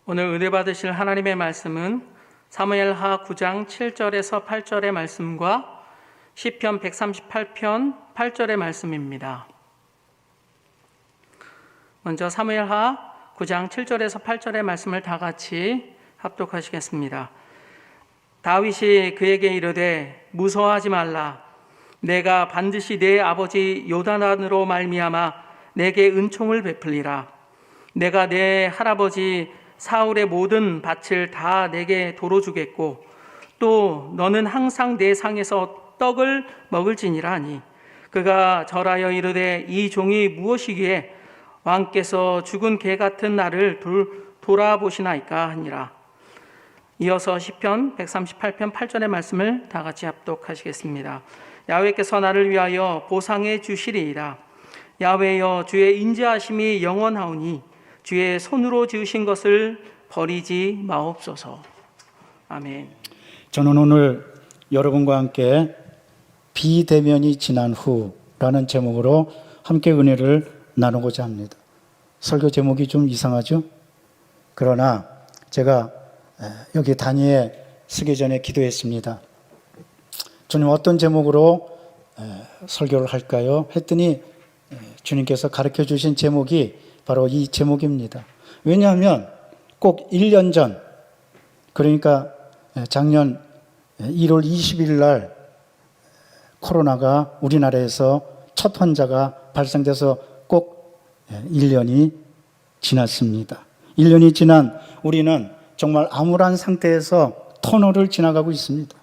오늘 은혜 받으실 하나님의 말씀은 사무엘하 9장 7절에서 8절의 말씀과 시편 138편 8절의 말씀입니다. 먼저 사무엘하 9장 7절에서 8절의 말씀을 다 같이 합독하시겠습니다. 다윗이 그에게 이르되 무서워하지 말라. 내가 반드시 내 아버지 요나단으로 말미암아 내게 은총을 베풀리라. 내가 내 할아버지 사울의 모든 밭을 다 내게 도로 주겠고 또 너는 항상 내 상에서 떡을 먹을지니라 하니 그가 절하여 이르되 이 종이 무엇이기에 왕께서 죽은 개 같은 나를 돌아보시나이까 하니라. 이어서 시편 138편 8절의 말씀을 다 같이 합독하시겠습니다. 야훼께서 나를 위하여 보상해 주시리이다. 야훼여 주의 인자하심이 영원하오니 주의 손으로 지으신 것을 버리지 마옵소서. 아멘. 저는 오늘 여러분과 함께 비대면이 지난 후라는 제목으로 함께 은혜를 나누고자 합니다. 설교 제목이 좀 이상하죠? 그러나 제가 여기 단위에 쓰기 전에 기도했습니다. 주님, 어떤 제목으로 설교를 할까요? 했더니 주님께서 가르쳐 주신 제목이 바로 이 제목입니다. 왜냐하면 꼭 1년 전, 그러니까 작년 1월 20일 날 코로나가 우리나라에서 첫 환자가 발생돼서 꼭 1년이 지났습니다. 1년이 지난 우리는 정말 암울한 상태에서 터널을 지나가고 있습니다.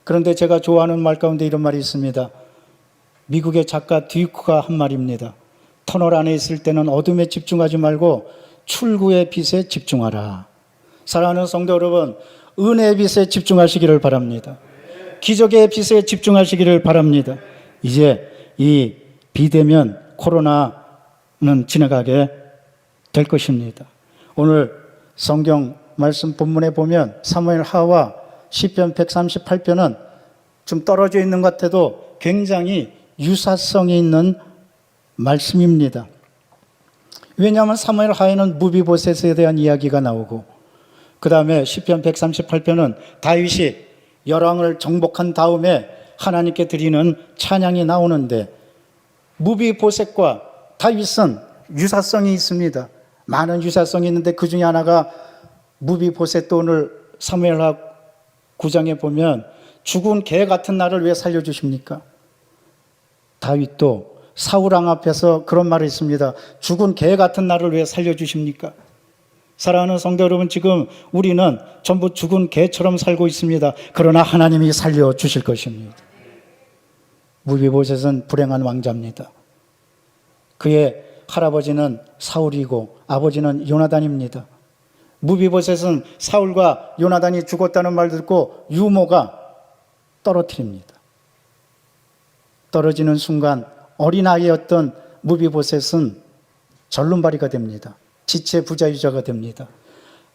그런데 제가 좋아하는 말 가운데 이런 말이 있습니다. 미국의 작가 듀크가 한 말입니다. 터널 안에 있을 때는 어둠에 집중하지 말고 출구의 빛에 집중하라. 사랑하는 성도 여러분, 은혜의 빛에 집중하시기를 바랍니다. 기적의 빛에 집중하시기를 바랍니다. 이제 이 비대면 코로나는 지나가게 될 것입니다. 오늘 성경 말씀 본문에 보면 사무엘하와 시편 138편은 좀 떨어져 있는 것 같아도 굉장히 유사성이 있는 말씀입니다. 왜냐하면 사무엘하에는 무비보셋에 대한 이야기가 나오고 그 다음에 시편 138편은 다윗이 열왕을 정복한 다음에 하나님께 드리는 찬양이 나오는데 무비보셋과 다윗은 유사성이 있습니다. 많은 유사성이 있는데 그 중에 하나가 무비보셋도 오늘 사무엘하 9장에 보면 죽은 개 같은 나를 왜 살려주십니까? 다윗도 사울왕 앞에서 그런 말을 했습니다. 죽은 개 같은 나를 왜 살려주십니까? 사랑하는 성도 여러분, 지금 우리는 전부 죽은 개처럼 살고 있습니다. 그러나 하나님이 살려주실 것입니다. 무비보셋은 불행한 왕자입니다. 그의 할아버지는 사울이고 아버지는 요나단입니다. 무비보셋은 사울과 요나단이 죽었다는 말 듣고 유모가 떨어뜨립니다. 떨어지는 순간 어린아이였던 무비보셋은 절름발이가 됩니다. 지체 부자유자가 됩니다.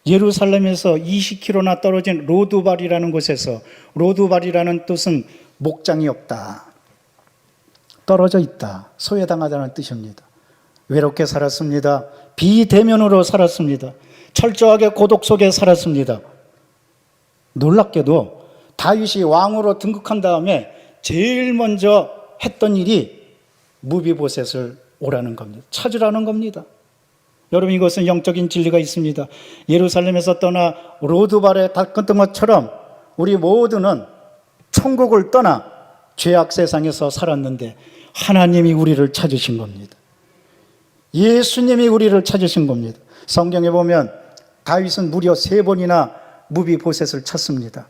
예루살렘에서 20km나 떨어진 로두발이라는 곳에서, 로두발이라는 뜻은 목장이 없다, 떨어져 있다, 소외당하다는 뜻입니다. 외롭게 살았습니다. 비대면으로 살았습니다. 철저하게 고독 속에 살았습니다. 놀랍게도 다윗이 왕으로 등극한 다음에 제일 먼저 했던 일이 무비보셋을 오라는 겁니다. 찾으라는 겁니다. 여러분, 이것은 영적인 진리가 있습니다. 예루살렘에서 떠나 로드발에 닿았던 것처럼 우리 모두는 천국을 떠나 죄악 세상에서 살았는데 하나님이 우리를 찾으신 겁니다. 예수님이 우리를 찾으신 겁니다. 성경에 보면 다윗은 무려 3번이나 무비보셋을 찾습니다.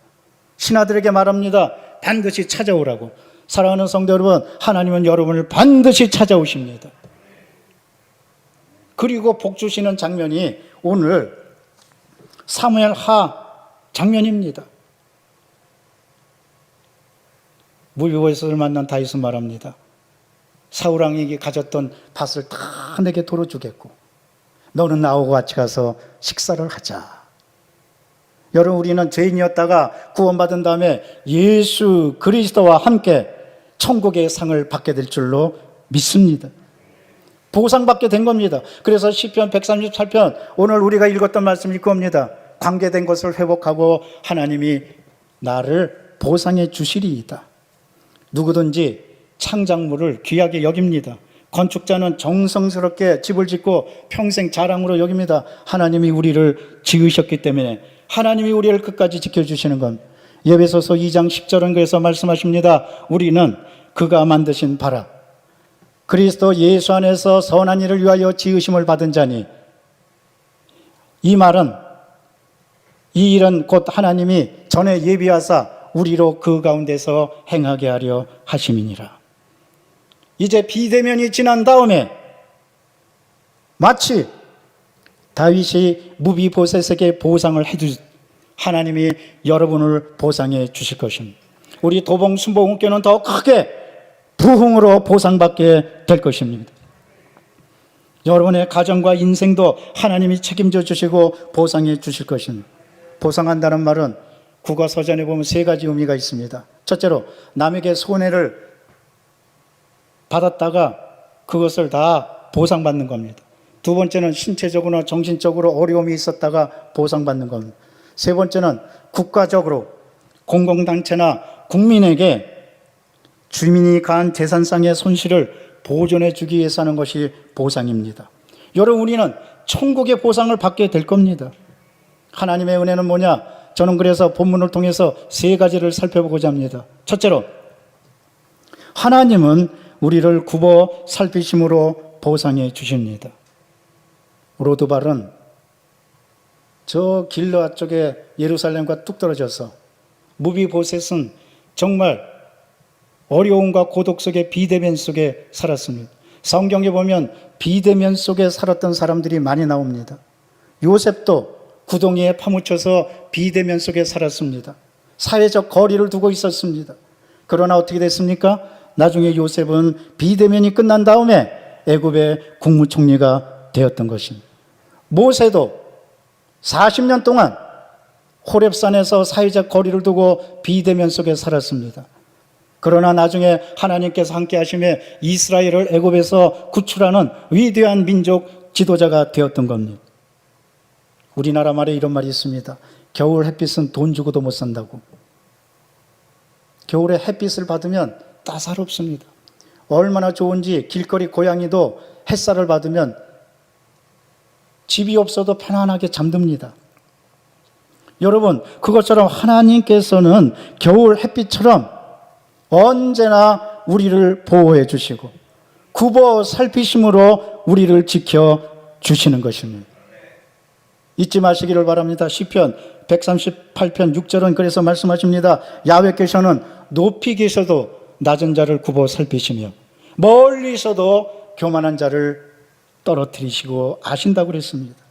신하들에게 말합니다. 반드시 찾아오라고. 사랑하는 성도 여러분, 하나님은 여러분을 반드시 찾아오십니다. 그리고 복 주시는 장면이 오늘 사무엘하 장면입니다. 무비보셋을 만난 다윗은 말합니다. 사울왕에게 가졌던 밭을 다 내게 도로 주겠고 너는 나하고 같이 가서 식사를 하자. 여러분, 우리는 죄인이었다가 구원받은 다음에 예수 그리스도와 함께 천국의 상을 받게 될 줄로 믿습니다. 보상받게 된 겁니다. 그래서 시편 138편 오늘 우리가 읽었던 말씀이 그겁니다. 관계된 것을 회복하고 하나님이 나를 보상해 주시리이다. 누구든지 창작물을 귀하게 여깁니다. 건축자는 정성스럽게 집을 짓고 평생 자랑으로 여깁니다. 하나님이 우리를 지으셨기 때문에 하나님이 우리를 끝까지 지켜주시는 것. 에베소서 2장 10절은 그래서 말씀하십니다. 우리는 그가 만드신 바라 그리스도 예수 안에서 선한 일을 위하여 지으심을 받은 자니, 이 말은 이 일은 곧 하나님이 전에 예비하사 우리로 그 가운데서 행하게 하려 하심이니라. 이제 비대면이 지난 다음에 마치 다윗이 무비보셋에게 보상을 해주 하나님이 여러분을 보상해 주실 것입니다. 우리 도봉 순복음교는 더 크게 부흥으로 보상받게 될 것입니다. 여러분의 가정과 인생도 하나님이 책임져 주시고 보상해 주실 것입니다. 보상한다는 말은 국어서전에 보면 세 가지 의미가 있습니다. 첫째로 남에게 손해를 받았다가 그것을 다 보상받는 겁니다. 두 번째는 신체적으로나 정신적으로 어려움이 있었다가 보상받는 겁니다. 세 번째는 국가적으로 공공단체나 국민에게 주민이 가한 재산상의 손실을 보존해 주기 위해서 하는 것이 보상입니다. 여러분, 우리는 천국의 보상을 받게 될 겁니다. 하나님의 은혜는 뭐냐? 저는 그래서 본문을 통해서 세 가지를 살펴보고자 합니다. 첫째로, 하나님은 우리를 굽어 살피심으로 보상해 주십니다. 로드발은 저 길르앗 쪽에 예루살렘과 뚝 떨어져서, 무비보셋은 정말 어려움과 고독 속에 비대면 속에 살았습니다. 성경에 보면 비대면 속에 살았던 사람들이 많이 나옵니다. 요셉도 구덩이에 파묻혀서 비대면 속에 살았습니다. 사회적 거리를 두고 있었습니다. 그러나 어떻게 됐습니까? 나중에 요셉은 비대면이 끝난 다음에 애굽의 국무총리가 되었던 것입니다. 모세도 40년 동안 호렙산에서 사회적 거리를 두고 비대면 속에 살았습니다. 그러나 나중에 하나님께서 함께 하시며 이스라엘을 애굽에서 구출하는 위대한 민족 지도자가 되었던 겁니다. 우리나라 말에 이런 말이 있습니다. 겨울 햇빛은 돈 주고도 못 산다고. 겨울에 햇빛을 받으면 따사롭습니다. 얼마나 좋은지 길거리 고양이도 햇살을 받으면 집이 없어도 편안하게 잠듭니다. 여러분, 그것처럼 하나님께서는 겨울 햇빛처럼 언제나 우리를 보호해 주시고 굽어 살피심으로 우리를 지켜 주시는 것입니다. 잊지 마시기를 바랍니다. 시편 138편 6절은 그래서 말씀하십니다. 야훼께서는 높이 계셔도 낮은 자를 굽어 살피시며 멀리서도 교만한 자를 떨어뜨리시고 아신다고 그랬습니다.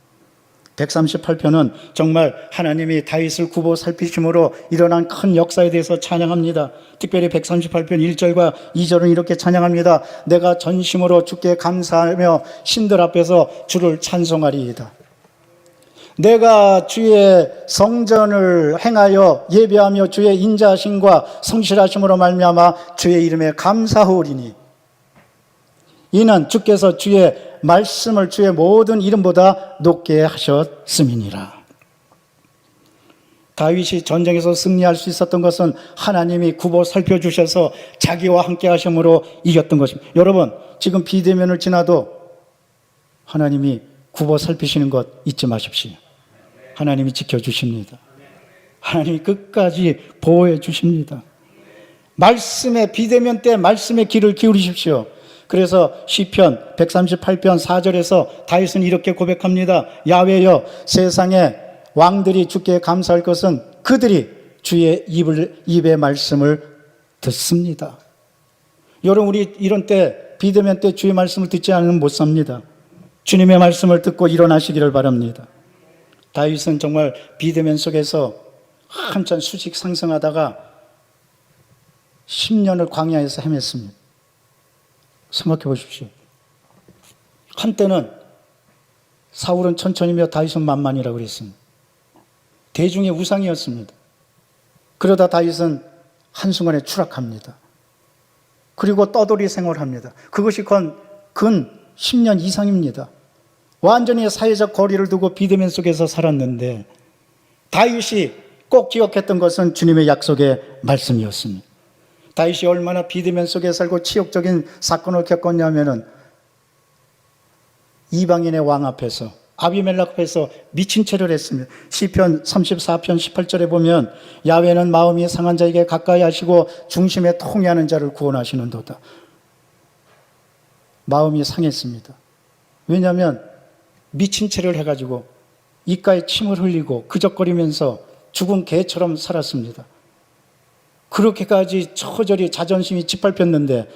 138편은 정말 하나님이 다윗을 굽어 살피심으로 일어난 큰 역사에 대해서 찬양합니다. 특별히 138편 1절과 2절은 이렇게 찬양합니다. 내가 전심으로 주께 감사하며 신들 앞에서 주를 찬송하리이다. 내가 주의 성전을 행하여 예배하며 주의 인자하심과 성실하심으로 말미암아 주의 이름에 감사하오리니 이는 주께서 주의 말씀을 주의 모든 이름보다 높게 하셨음이니라. 다윗이 전쟁에서 승리할 수 있었던 것은 하나님이 굽어 살펴주셔서 자기와 함께 하심으로 이겼던 것입니다. 여러분, 지금 비대면을 지나도 하나님이 굽어 살피시는 것 잊지 마십시오. 하나님이 지켜주십니다. 하나님이 끝까지 보호해 주십니다. 말씀의 비대면 때 말씀의 귀를 기울이십시오. 그래서 시편 138편 4절에서 다윗은 이렇게 고백합니다. 야훼여, 세상의 왕들이 주께 감사할 것은 그들이 주의 입의 말씀을 듣습니다. 여러분, 우리 이런 때 비대면 때 주의 말씀을 듣지 않으면 못 삽니다. 주님의 말씀을 듣고 일어나시기를 바랍니다. 다윗은 정말 비대면 속에서 한참 수직 상승하다가 10년을 광야에서 헤맸습니다. 생각해 보십시오. 한때는 사울은 천천히며 다윗은 만만이라고 그랬습니다. 대중의 우상이었습니다. 그러다 다윗은 한순간에 추락합니다. 그리고 떠돌이 생활합니다. 그것이 근 10년 이상입니다. 완전히 사회적 거리를 두고 비대면 속에서 살았는데 다윗이 꼭 기억했던 것은 주님의 약속의 말씀이었습니다. 다윗이 얼마나 비대면 속에 살고 치욕적인 사건을 겪었냐면은 이방인의 왕 앞에서, 아비멜렉 앞에서 미친 채를 했습니다. 시편 34편 18절에 보면 야훼는 마음이 상한 자에게 가까이 하시고 중심에 통회하는 자를 구원하시는도다. 마음이 상했습니다. 왜냐하면 미친 채를 해가지고 입가에 침을 흘리고 그적거리면서 죽은 개처럼 살았습니다. 그렇게까지 처절히 자존심이 짓밟혔는데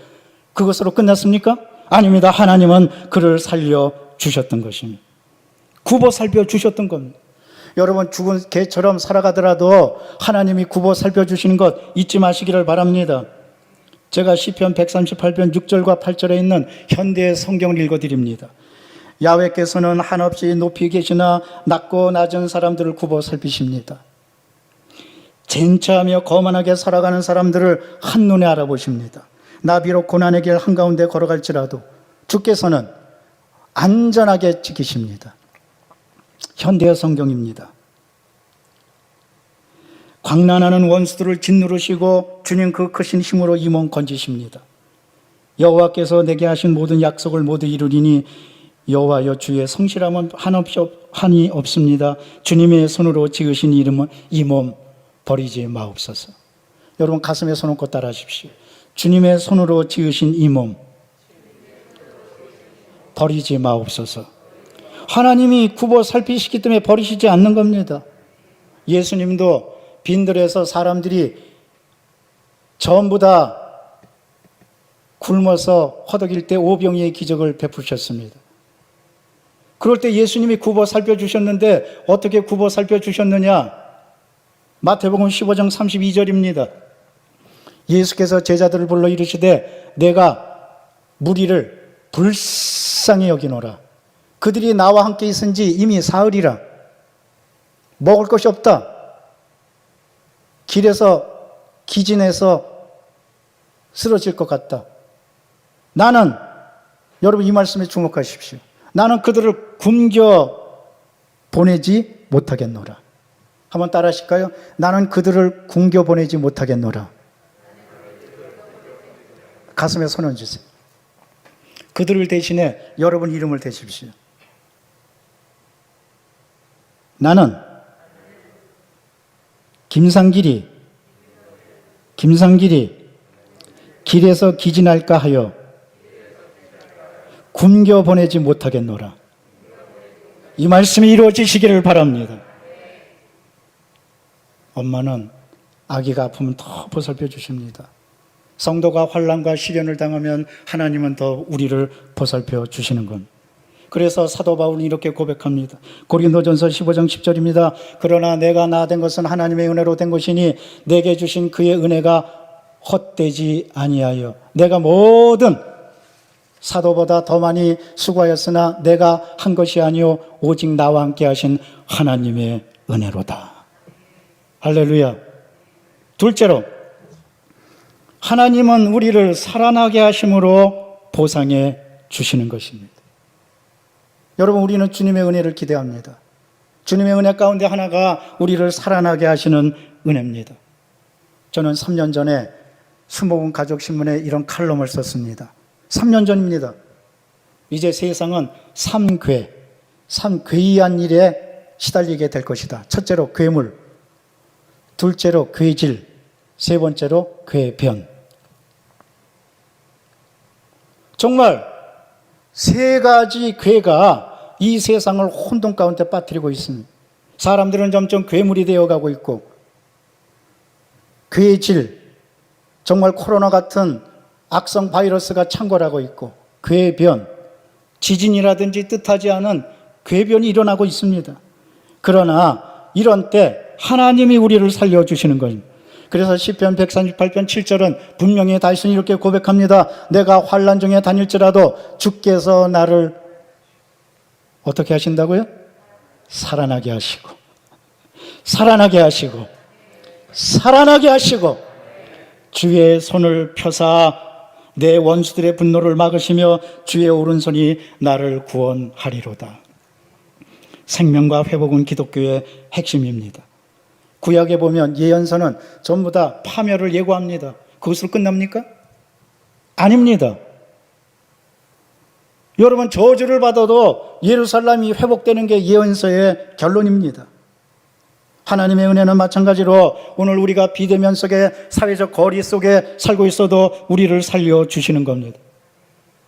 그것으로 끝났습니까? 아닙니다. 하나님은 그를 살려주셨던 것입니다. 굽어 살펴주셨던 겁니다. 여러분, 죽은 개처럼 살아가더라도 하나님이 굽어 살펴주시는 것 잊지 마시기를 바랍니다. 제가 시편 138편 6절과 8절에 있는 현대의 성경을 읽어드립니다. 야훼께서는 한없이 높이 계시나 낮고 낮은 사람들을 굽어 살피십니다. 젠차하며 거만하게 살아가는 사람들을 한눈에 알아보십니다. 나 비록 고난의 길 한가운데 걸어갈지라도 주께서는 안전하게 지키십니다. 현대의 성경입니다. 광란하는 원수들을 짓누르시고 주님 그 크신 힘으로 이 몸 건지십니다. 여호와께서 내게 하신 모든 약속을 모두 이루리니 여호와여 주의 성실함은 한이 없습니다. 주님의 손으로 지으신 이름은 이 몸 버리지 마옵소서. 여러분, 가슴에 손 얹고 따라하십시오. 주님의 손으로 지으신 이 몸 버리지 마옵소서. 하나님이 굽어 살피시기 때문에 버리시지 않는 겁니다. 예수님도 빈들에서 사람들이 전부 다 굶어서 허덕일 때 오병이의 기적을 베푸셨습니다. 그럴 때 예수님이 굽어 살펴주셨는데 어떻게 굽어 살펴주셨느냐? 마태복음 15장 32절입니다. 예수께서 제자들을 불러 이르시되 내가 무리를 불쌍히 여기노라. 그들이 나와 함께 있은 지 이미 사흘이라. 먹을 것이 없다. 길에서 기진해서 쓰러질 것 같다. 나는, 여러분 이 말씀에 주목하십시오. 나는 그들을 굶겨 보내지 못하겠노라. 한번 따라 하실까요? 나는 그들을 굶겨 보내지 못하겠노라. 가슴에 손 얹으세요. 그들을 대신에 여러분 이름을 대십시오. 나는 김상길이 길에서 기진할까 하여 굶겨 보내지 못하겠노라. 이 말씀이 이루어지시기를 바랍니다. 엄마는 아기가 아프면 더 보살펴 주십니다. 성도가 환난과 시련을 당하면 하나님은 더 우리를 보살펴 주시는 것. 그래서 사도 바울은 이렇게 고백합니다. 고린도전서 15장 10절입니다. 그러나 내가 나 된 것은 하나님의 은혜로 된 것이니 내게 주신 그의 은혜가 헛되지 아니하여 내가 모든 사도보다 더 많이 수고하였으나 내가 한 것이 아니요 오직 나와 함께 하신 하나님의 은혜로다. 할렐루야. 둘째로, 하나님은 우리를 살아나게 하심으로 보상해 주시는 것입니다. 여러분, 우리는 주님의 은혜를 기대합니다. 주님의 은혜 가운데 하나가 우리를 살아나게 하시는 은혜입니다. 저는 3년 전에 수목원 가족신문에 이런 칼럼을 썼습니다. 3년 전입니다. 이제 세상은 3괴이한 일에 시달리게 될 것이다. 첫째로 괴물, 둘째로 괴질, 세 번째로 괴변. 정말 세 가지 괴가 이 세상을 혼돈 가운데 빠뜨리고 있습니다. 사람들은 점점 괴물이 되어가고 있고, 괴질, 정말 코로나 같은 악성 바이러스가 창궐하고 있고, 괴변, 지진이라든지 뜻하지 않은 괴변이 일어나고 있습니다. 그러나 이런 때 하나님이 우리를 살려주시는 겁니다. 그래서 시편 138편 7절은 분명히 다윗은 이렇게 고백합니다. 내가 환난 중에 다닐지라도 주께서 나를 어떻게 하신다고요? 살아나게 하시고 주의 손을 펴사 내 원수들의 분노를 막으시며 주의 오른손이 나를 구원하리로다. 생명과 회복은 기독교의 핵심입니다. 구약에 보면 예언서는 전부 다 파멸을 예고합니다. 그것으로 끝납니까? 아닙니다. 여러분, 저주를 받아도 예루살렘이 회복되는 게 예언서의 결론입니다. 하나님의 은혜는 마찬가지로 오늘 우리가 비대면 속에 사회적 거리 속에 살고 있어도 우리를 살려주시는 겁니다.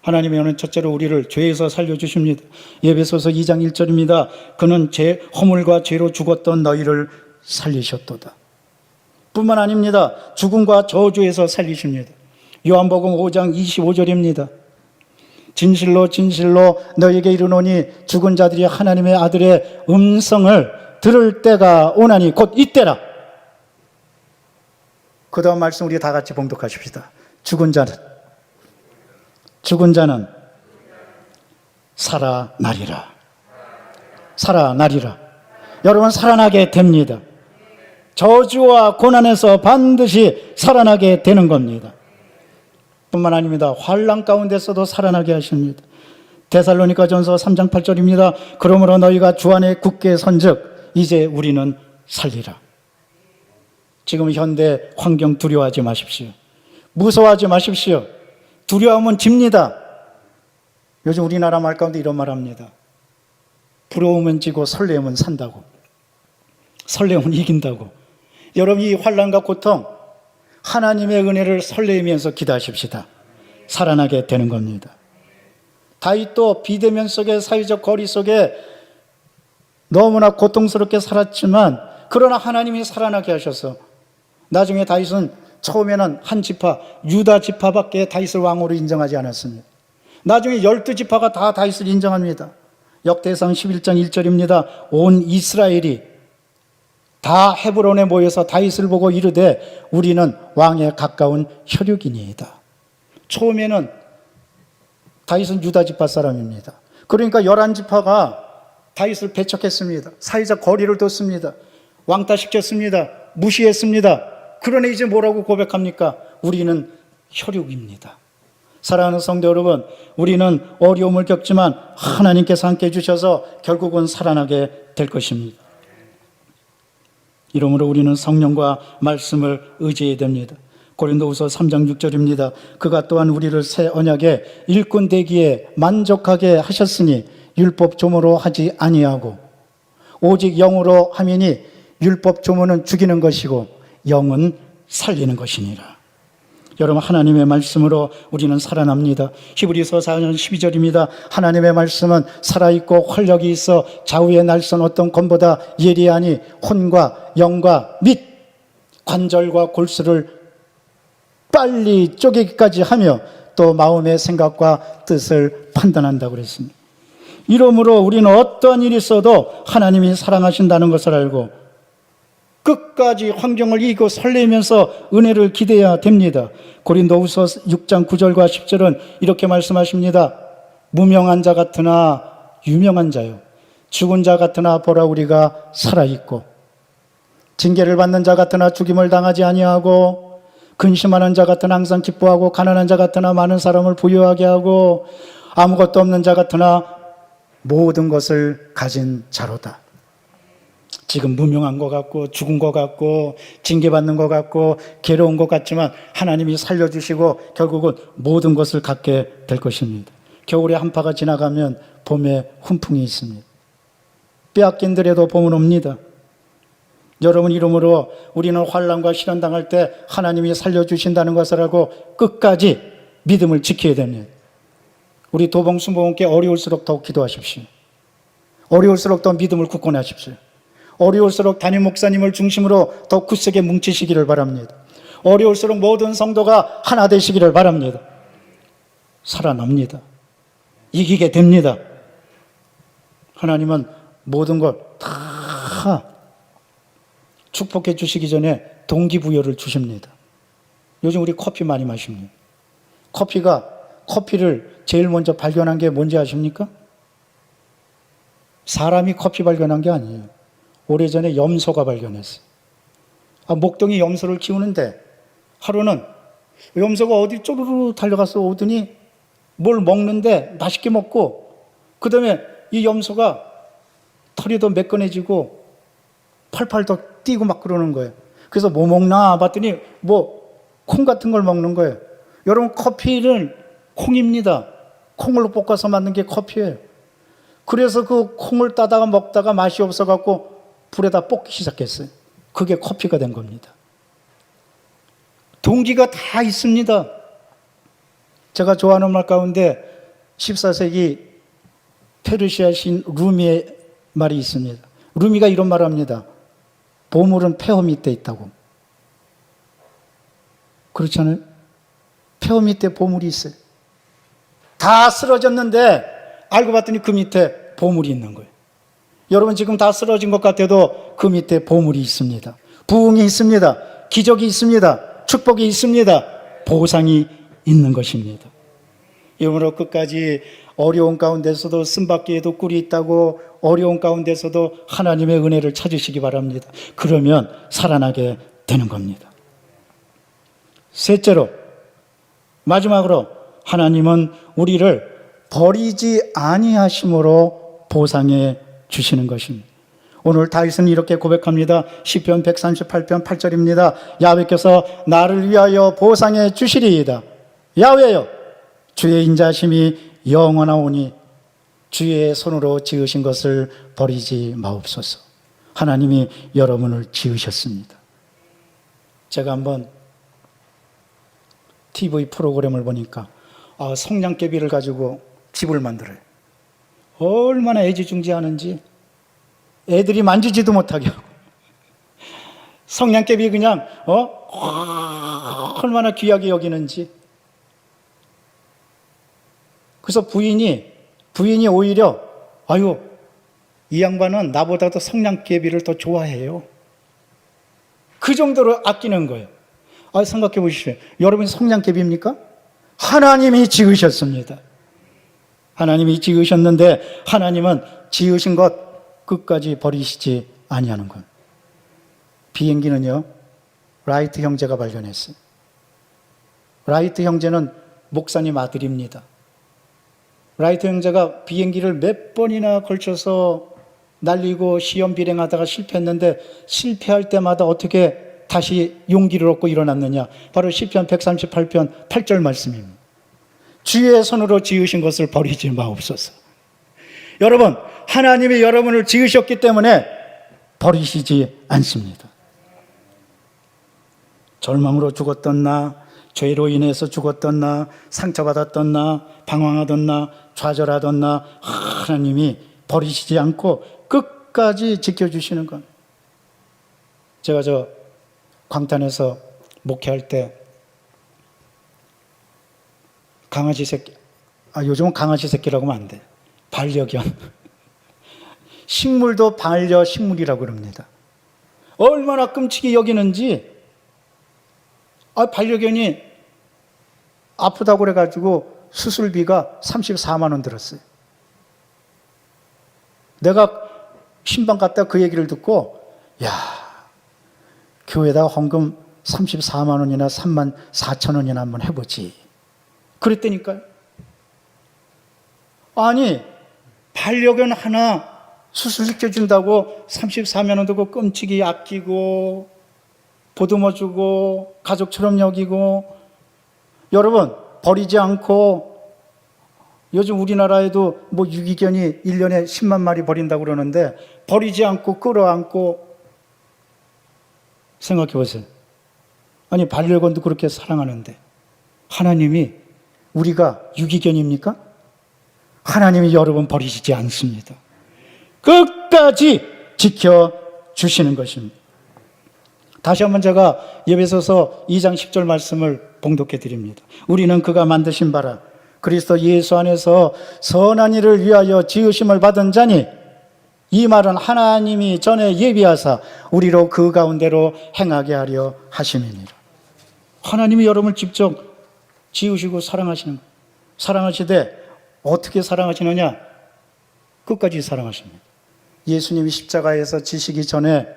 하나님의 은혜는 첫째로 우리를 죄에서 살려주십니다. 에베소서 2장 1절입니다. 그는 제 허물과 죄로 죽었던 너희를 살리셨도다. 뿐만 아닙니다. 죽음과 저주에서 살리십니다. 요한복음 5장 25절입니다. 진실로 진실로 너에게 이르노니 죽은 자들이 하나님의 아들의 음성을 들을 때가 오나니 곧 이때라. 그 다음 말씀 우리 다 같이 봉독하십시다. 죽은 자는 살아나리라. 살아나리라. 여러분, 살아나게 됩니다. 저주와 고난에서 반드시 살아나게 되는 겁니다. 뿐만 아닙니다. 환난 가운데서도 살아나게 하십니다. 데살로니가전서 3장 8절입니다. 그러므로 너희가 주 안에 굳게 선즉 이제 우리는 살리라. 지금 현대 환경 두려워하지 마십시오. 무서워하지 마십시오. 두려움은 집니다. 요즘 우리나라 말 가운데 이런 말 합니다. 부러움은 지고 설레움은 산다고. 설레움은 이긴다고. 여러분, 이 환난과 고통, 하나님의 은혜를 설레이면서 기도하십시다. 살아나게 되는 겁니다. 다윗도 비대면 속에, 사회적 거리 속에 너무나 고통스럽게 살았지만 그러나 하나님이 살아나게 하셔서 나중에 다윗은 처음에는 한 지파, 유다 지파밖에 다윗을 왕으로 인정하지 않았습니다. 나중에 12지파가 다 다윗을 인정합니다. 역대상 11장 1절입니다. 온 이스라엘이 다 헤브론에 모여서 다윗을 보고 이르되 우리는 왕에 가까운 혈육이니이다. 처음에는 다윗은 유다 지파 사람입니다. 그러니까 11지파가 다윗을 배척했습니다. 사회적 거리를 뒀습니다. 왕따시켰습니다. 무시했습니다. 그러나 이제 뭐라고 고백합니까? 우리는 혈육입니다. 사랑하는 성도 여러분, 우리는 어려움을 겪지만 하나님께서 함께 해주셔서 결국은 살아나게 될 것입니다. 이러므로 우리는 성령과 말씀을 의지해야 됩니다. 고린도후서 3장 6절입니다. 그가 또한 우리를 새 언약의 일꾼 되기에 만족하게 하셨으니 율법 조모로 하지 아니하고 오직 영으로 하미니 율법 조모는 죽이는 것이고 영은 살리는 것이니라. 여러분, 하나님의 말씀으로 우리는 살아납니다. 히브리서 4장 12절입니다. 하나님의 말씀은 살아있고 활력이 있어 좌우의 날선 어떤 검보다 예리하니 혼과 영과 및 관절과 골수를 빨리 쪼개기까지 하며 또 마음의 생각과 뜻을 판단한다고 그랬습니다. 이러므로 우리는 어떠한 일이 있어도 하나님이 사랑하신다는 것을 알고 끝까지 환경을 이기고 설레면서 은혜를 기대해야 됩니다. 고린도후서 6장 9절과 10절은 이렇게 말씀하십니다. 무명한 자 같으나 유명한 자요, 죽은 자 같으나 보라 우리가 살아있고, 징계를 받는 자 같으나 죽임을 당하지 아니하고, 근심하는 자 같으나 항상 기뻐하고, 가난한 자 같으나 많은 사람을 부유하게 하고, 아무것도 없는 자 같으나 모든 것을 가진 자로다. 지금 무명한 것 같고 죽은 것 같고 징계받는 것 같고 괴로운 것 같지만 하나님이 살려주시고 결국은 모든 것을 갖게 될 것입니다. 겨울에 한파가 지나가면 봄에 훈풍이 있습니다. 빼앗긴 들에도 봄은 옵니다. 여러분, 이러므로 우리는 환난과 시련 당할 때 하나님이 살려주신다는 것을 알고 끝까지 믿음을 지켜야 됩니다. 우리 도봉순복음께 어려울수록 더욱 기도하십시오. 어려울수록 더 믿음을 굳건히 하십시오. 어려울수록 담임 목사님을 중심으로 더 굳세게 뭉치시기를 바랍니다. 어려울수록 모든 성도가 하나 되시기를 바랍니다. 살아납니다. 이기게 됩니다. 하나님은 모든 걸 다 축복해 주시기 전에 동기부여를 주십니다. 요즘 우리 커피 많이 마십니다. 커피를 제일 먼저 발견한 게 뭔지 아십니까? 사람이 커피 발견한 게 아니에요. 오래전에 염소가 발견했어요. 목동이 염소를 키우는데 하루는 염소가 어디 쪼르르 달려가서 오더니 뭘 먹는데 맛있게 먹고, 그 다음에 이 염소가 털이 더 매끈해지고 팔팔 더 뛰고 막 그러는 거예요. 그래서 뭐 먹나 봤더니 뭐 콩 같은 걸 먹는 거예요. 여러분, 커피는 콩입니다. 콩을 볶아서 만든 게 커피예요. 그래서 그 콩을 따다가 먹다가 맛이 없어갖고 불에다 볶기 시작했어요. 그게 커피가 된 겁니다. 동기가 다 있습니다. 제가 좋아하는 말 가운데 14세기 페르시아 신 루미의 말이 있습니다. 루미가 이런 말을 합니다. 보물은 폐허 밑에 있다고. 그렇잖아요? 폐허 밑에 보물이 있어요. 다 쓰러졌는데 알고 봤더니 그 밑에 보물이 있는 거예요. 여러분, 지금 다 쓰러진 것 같아도 그 밑에 보물이 있습니다. 부흥이 있습니다. 기적이 있습니다. 축복이 있습니다. 보상이 있는 것입니다. 이러므로 끝까지 어려운 가운데서도 쓴바퀴에도 꿀이 있다고, 어려운 가운데서도 하나님의 은혜를 찾으시기 바랍니다. 그러면 살아나게 되는 겁니다. 셋째로, 마지막으로, 하나님은 우리를 버리지 아니하심으로 보상해 주시는 것입니다. 오늘 다윗은 이렇게 고백합니다. 시편 138편 8절입니다. 야훼께서 나를 위하여 보상해 주시리이다. 야훼여, 주의 인자심이 영원하오니 주의 손으로 지으신 것을 버리지 마옵소서. 하나님이 여러분을 지으셨습니다. 제가 한번 TV 프로그램을 보니까 성냥개비를 가지고 집을 만들어요. 얼마나 애지중지하는지, 애들이 만지지도 못하게 하고, 성냥개비 그냥 얼마나 귀하게 여기는지. 그래서 부인이 오히려 아유, 이 양반은 나보다도 성냥개비를 더 좋아해요. 그 정도로 아끼는 거예요. 생각해 보십시오. 여러분이 성냥개비입니까? 하나님이 지으셨습니다. 하나님이 지으셨는데 하나님은 지으신 것 끝까지 버리시지 아니하는 것. 비행기는요, 라이트 형제가 발견했어요. 라이트 형제는 목사님 아들입니다. 라이트 형제가 비행기를 몇 번이나 걸쳐서 날리고 시험 비행하다가 실패했는데, 실패할 때마다 어떻게 다시 용기를 얻고 일어났느냐? 바로 시편 138편 8절 말씀입니다. 주의 손으로 지으신 것을 버리지 마옵소서. 여러분, 하나님이 여러분을 지으셨기 때문에 버리시지 않습니다. 절망으로 죽었던 나, 죄로 인해서 죽었던 나, 상처받았던 나, 방황하던 나, 좌절하던 나, 하나님이 버리시지 않고 끝까지 지켜주시는 것. 제가 광탄에서 목회할 때 강아지 새끼, 요즘은 강아지 새끼라고 하면 안 돼. 반려견. 식물도 반려식물이라고 그럽니다. 얼마나 끔찍이 여기는지. 반려견이 아프다고 그래가지고 수술비가 34만 원 들었어요. 내가 신방 갔다 그 얘기를 듣고, 교회에다가 헌금 34만 원이나 3만 4천 원이나 한번 해보지. 그랬다니까요. 아니, 반려견 하나 수술시켜준다고 34만 원 두고 끔찍이 아끼고 보듬어주고 가족처럼 여기고. 여러분, 버리지 않고, 요즘 우리나라에도 유기견이 1년에 10만 마리 버린다고 그러는데, 버리지 않고 끌어안고. 생각해 보세요. 아니, 반려견도 그렇게 사랑하는데 하나님이, 우리가 유기견입니까? 하나님이 여러분 버리시지 않습니다. 끝까지 지켜주시는 것입니다. 다시 한번 제가 에베소서 2장 10절 말씀을 봉독해 드립니다. 우리는 그가 만드신 바라 그리스도 예수 안에서 선한 일을 위하여 지으심을 받은 자니, 이 말은 하나님이 전에 예비하사 우리로 그 가운데로 행하게 하려 하심이니라. 하나님이 여러분을 직접 지으시고 사랑하시는 거예요. 사랑하시되 어떻게 사랑하시느냐? 끝까지 사랑하십니다. 예수님이 십자가에서 지시기 전에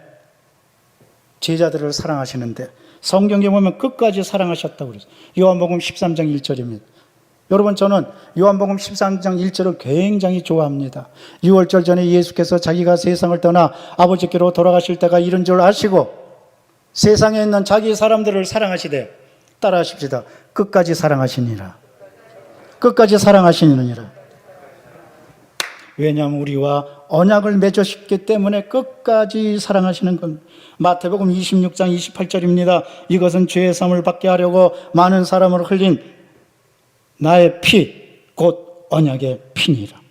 제자들을 사랑하시는데, 성경에 보면 끝까지 사랑하셨다고 그랬어요. 요한복음 13장 1절입니다. 여러분, 저는 요한복음 13장 1절을 굉장히 좋아합니다. 6월절 전에 예수께서 자기가 세상을 떠나 아버지께로 돌아가실 때가 이른 줄 아시고 세상에 있는 자기 사람들을 사랑하시되, 따라하십시다. 끝까지 사랑하시니라. 끝까지 사랑하시느니라. 왜냐하면 우리와 언약을 맺으셨기 때문에 끝까지 사랑하시는 겁니다. 마태복음 26장 28절입니다. 이것은 죄의 사함을 받게 하려고 많은 사람을 흘린 나의 피, 곧 언약의 피니라.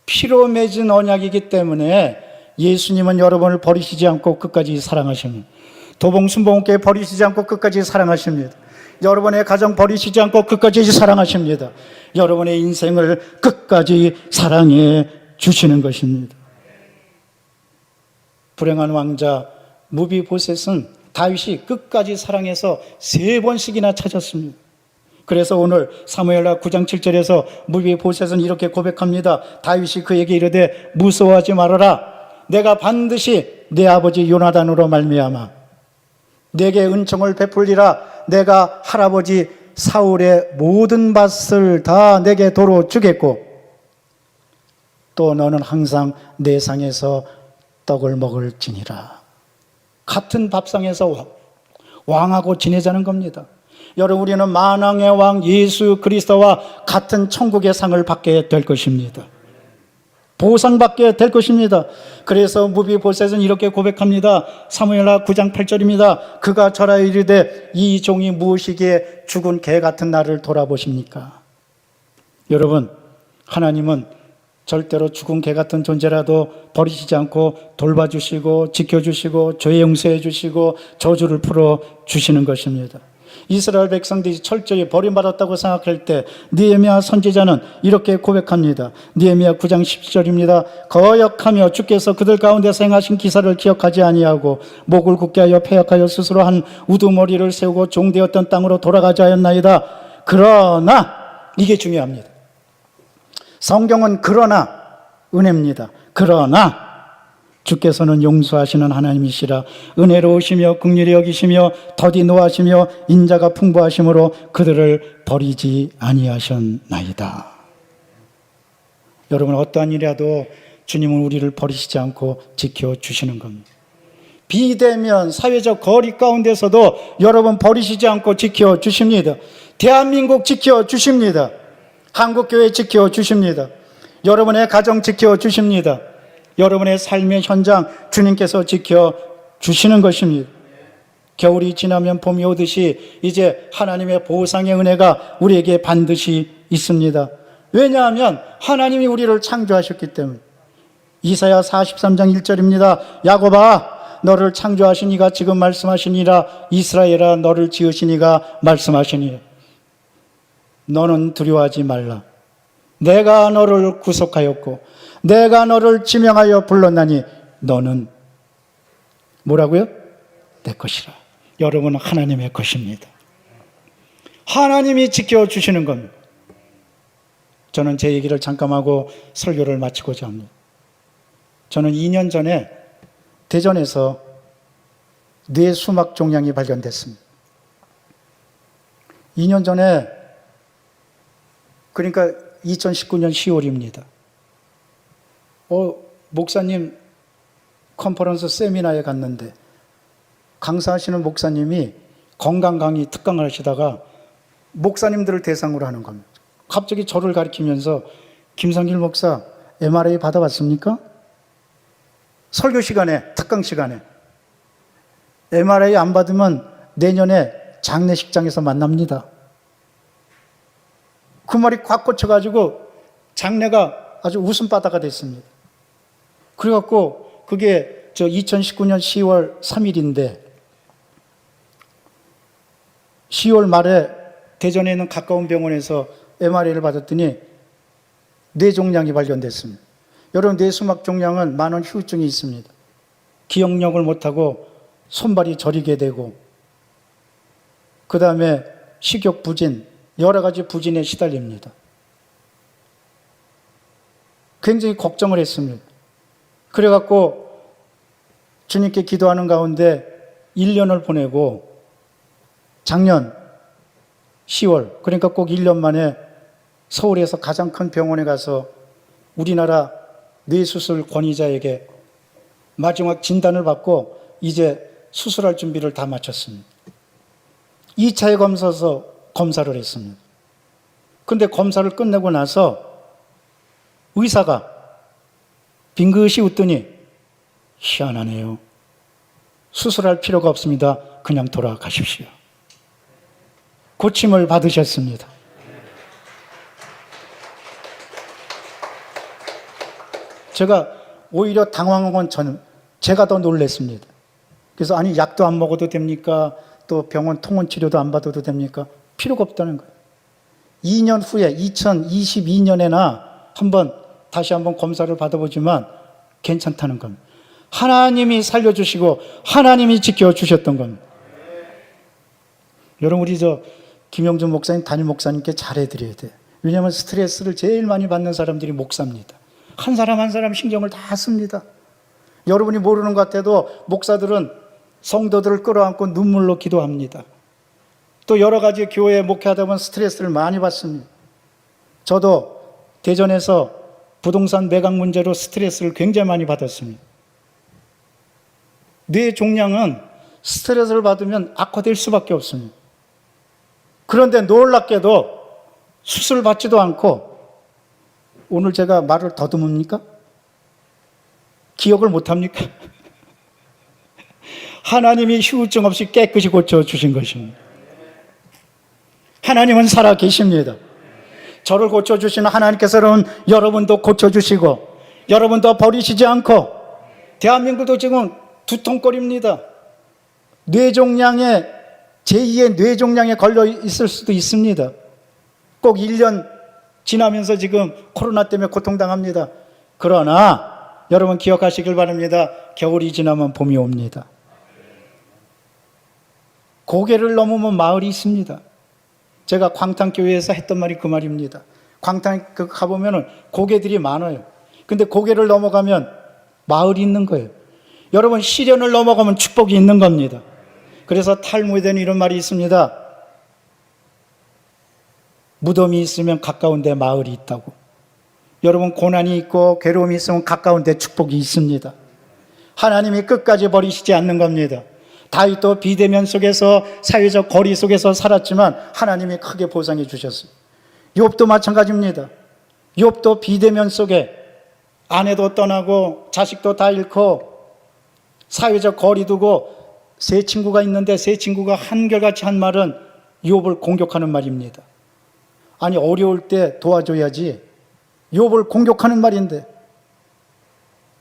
피로 맺은 언약이기 때문에 예수님은 여러분을 버리시지 않고 끝까지 사랑하십니다. 도봉순복음교회 버리시지 않고 끝까지 사랑하십니다. 여러분의 가정 버리시지 않고 끝까지 사랑하십니다. 여러분의 인생을 끝까지 사랑해 주시는 것입니다. 불행한 왕자 무비보셋은 다윗이 끝까지 사랑해서 3번씩이나 찾았습니다. 그래서 오늘 사무엘하 9장 7절에서 무비보셋은 이렇게 고백합니다. 다윗이 그에게 이르되 무서워하지 말아라. 내가 반드시 내 아버지 요나단으로 말미암아 내게 은총을 베풀리라. 내가 할아버지 사울의 모든 밭을 다 내게 도로 주겠고 또 너는 항상 내 상에서 떡을 먹을지니라. 같은 밥상에서 왕하고 지내자는 겁니다. 여러분, 우리는 만왕의 왕 예수 그리스도와 같은 천국의 상을 받게 될 것입니다. 보상받게 될 것입니다. 그래서 무비보셋은 이렇게 고백합니다. 사무엘하 9장 8절입니다. 그가 절하여 이르되 이 종이 무엇이기에 죽은 개 같은 나를 돌아보십니까? 여러분, 하나님은 절대로 죽은 개 같은 존재라도 버리시지 않고 돌봐주시고 지켜주시고 죄 용서해 주시고 저주를 풀어주시는 것입니다. 이스라엘 백성들이 철저히 버림받았다고 생각할 때 느헤미야 선지자는 이렇게 고백합니다. 느헤미야 9장 10절입니다. 거역하며 주께서 그들 가운데서 행하신 기사를 기억하지 아니하고 목을 굳게 하여 패역하여 스스로 한 우두머리를 세우고 종되었던 땅으로 돌아가자 하였나이다. 그러나, 이게 중요합니다. 성경은 그러나 은혜입니다. 그러나 주께서는 용서하시는 하나님이시라. 은혜로우시며 긍휼히 여기시며 더디 노하시며 인자가 풍부하심으로 그들을 버리지 아니하셨나이다. 여러분, 어떠한 일이라도 주님은 우리를 버리시지 않고 지켜주시는 겁니다. 비대면 사회적 거리 가운데서도 여러분 버리시지 않고 지켜주십니다. 대한민국 지켜주십니다. 한국교회 지켜주십니다. 여러분의 가정 지켜주십니다. 여러분의 삶의 현장 주님께서 지켜주시는 것입니다. 겨울이 지나면 봄이 오듯이 이제 하나님의 보상의 은혜가 우리에게 반드시 있습니다. 왜냐하면 하나님이 우리를 창조하셨기 때문에. 이사야 43장 1절입니다. 야곱아, 너를 창조하신 이가 지금 말씀하시니라. 이스라엘아, 너를 지으신 이가 말씀하시니 너는 두려워하지 말라. 내가 너를 구속하였고 내가 너를 지명하여 불렀나니 너는 뭐라고요? 내 것이라. 여러분은 하나님의 것입니다. 하나님이 지켜주시는 겁니다. 저는 제 얘기를 잠깐 하고 설교를 마치고자 합니다. 저는 2년 전에 대전에서 뇌수막 종양이 발견됐습니다. 2년 전에, 그러니까 2019년 10월입니다. 목사님 컨퍼런스 세미나에 갔는데 강사하시는 목사님이 건강 강의 특강을 하시다가 목사님들을 대상으로 하는 겁니다. 갑자기 저를 가리키면서 김상길 목사 MRI 받아봤습니까? 설교 시간에, 특강 시간에 MRI 안 받으면 내년에 장례식장에서 만납니다. 그 말이 꽉 꽂혀가지고 장례가 아주 웃음바다가 됐습니다. 그래갖고 그게 2019년 10월 3일인데 10월 말에 대전에 있는 가까운 병원에서 MRI를 받았더니 뇌종양이 발견됐습니다. 여러분, 뇌수막 종양은 많은 후유증이 있습니다. 기억력을 못하고 손발이 저리게 되고 그 다음에 식욕 부진, 여러 가지 부진에 시달립니다. 굉장히 걱정을 했습니다. 그래갖고 주님께 기도하는 가운데 1년을 보내고 작년 10월, 그러니까 꼭 1년 만에 서울에서 가장 큰 병원에 가서 우리나라 뇌수술 권위자에게 마지막 진단을 받고 이제 수술할 준비를 다 마쳤습니다. 2차에 검사를 했습니다. 근데 검사를 끝내고 나서 의사가 빙긋이 웃더니 희한하네요. 수술할 필요가 없습니다. 그냥 돌아가십시오. 고침을 받으셨습니다. 제가 오히려 당황한 건 제가 더 놀랐습니다. 그래서 아니 약도 안 먹어도 됩니까? 또 병원 통원 치료도 안 받아도 됩니까? 필요가 없다는 거예요. 2년 후에 2022년에나 다시 한번 검사를 받아보지만 괜찮다는 겁니다. 하나님이 살려주시고 하나님이 지켜주셨던 겁니다. 여러분 우리 김영준 목사님, 담임 목사님께 잘해드려야 돼요. 왜냐하면 스트레스를 제일 많이 받는 사람들이 목사입니다. 한 사람 한 사람 신경을 다 씁니다. 여러분이 모르는 것 같아도 목사들은 성도들을 끌어안고 눈물로 기도합니다. 또 여러 가지 교회 목회하다 보면 스트레스를 많이 받습니다. 저도 대전에서 부동산 매각 문제로 스트레스를 굉장히 많이 받았습니다. 뇌 종양은 스트레스를 받으면 악화될 수밖에 없습니다. 그런데 놀랍게도 수술 받지도 않고, 오늘 제가 말을 더듬습니까? 기억을 못합니까? 하나님이 휴증 없이 깨끗이 고쳐주신 것입니다. 하나님은 살아 계십니다. 저를 고쳐주시는 하나님께서는 여러분도 고쳐주시고 여러분도 버리시지 않고, 대한민국도 지금 두통거립니다. 뇌종양에, 제2의 뇌종양에 걸려 있을 수도 있습니다. 꼭 1년 지나면서 지금 코로나 때문에 고통당합니다. 그러나 여러분 기억하시길 바랍니다. 겨울이 지나면 봄이 옵니다. 고개를 넘으면 마을이 있습니다. 제가 광탄교회에서 했던 말이 그 말입니다. 광탄 가보면 고개들이 많아요. 근데 고개를 넘어가면 마을이 있는 거예요. 여러분 시련을 넘어가면 축복이 있는 겁니다. 그래서 탈무드에는 이런 말이 있습니다. 무덤이 있으면 가까운 데 마을이 있다고. 여러분 고난이 있고 괴로움이 있으면 가까운 데 축복이 있습니다. 하나님이 끝까지 버리시지 않는 겁니다. 다윗도 비대면 속에서, 사회적 거리 속에서 살았지만 하나님이 크게 보상해 주셨어요. 욥도 마찬가지입니다. 욥도 비대면 속에 아내도 떠나고 자식도 다 잃고 사회적 거리 두고 세 친구가 있는데 세 친구가 한결같이 한 말은 욥을 공격하는 말입니다. 아니 어려울 때 도와줘야지, 욥을 공격하는 말인데.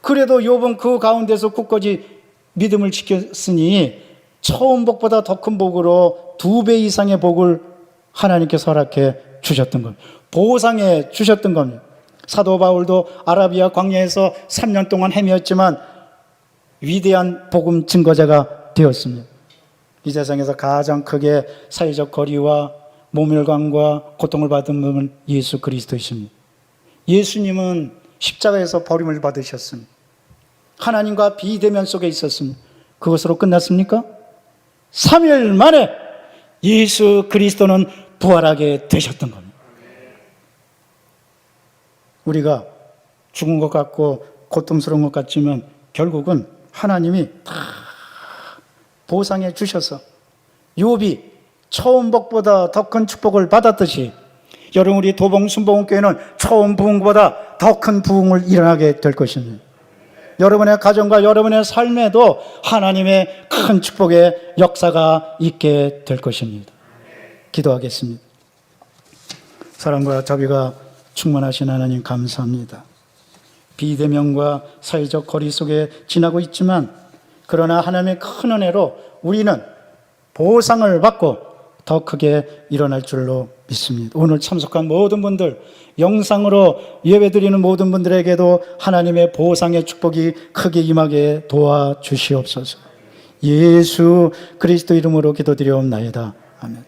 그래도 욥은 그 가운데서 굳건히 믿음을 지켰으니 처음 복보다 더 큰 복으로 2배 이상의 복을 하나님께서 허락해 주셨던 겁니다. 보상해 주셨던 겁니다. 사도 바울도 아라비아 광야에서 3년 동안 헤매었지만 위대한 복음 증거자가 되었습니다. 이 세상에서 가장 크게 사회적 거리와 모멸감과 고통을 받은 분은 예수 그리스도이십니다. 예수님은 십자가에서 버림을 받으셨습니다. 하나님과 비대면 속에 있었습니다. 그것으로 끝났습니까? 3일 만에 예수 그리스도는 부활하게 되셨던 겁니다. 우리가 죽은 것 같고 고통스러운 것 같지만 결국은 하나님이 다 보상해 주셔서 욥이 처음 복보다 더 큰 축복을 받았듯이, 여러분 우리 도봉 순복음교회는 처음 부흥보다 더 큰 부흥을 일어나게 될 것입니다. 여러분의 가정과 여러분의 삶에도 하나님의 큰 축복의 역사가 있게 될 것입니다. 기도하겠습니다. 사랑과 자비가 충만하신 하나님 감사합니다. 비대면과 사회적 거리 속에 지나고 있지만 그러나 하나님의 큰 은혜로 우리는 보상을 받고 더 크게 일어날 줄로 믿습니다. 오늘 참석한 모든 분들, 영상으로 예배드리는 모든 분들에게도 하나님의 보상의 축복이 크게 임하게 도와주시옵소서. 예수 그리스도 이름으로 기도드리옵나이다. 아멘.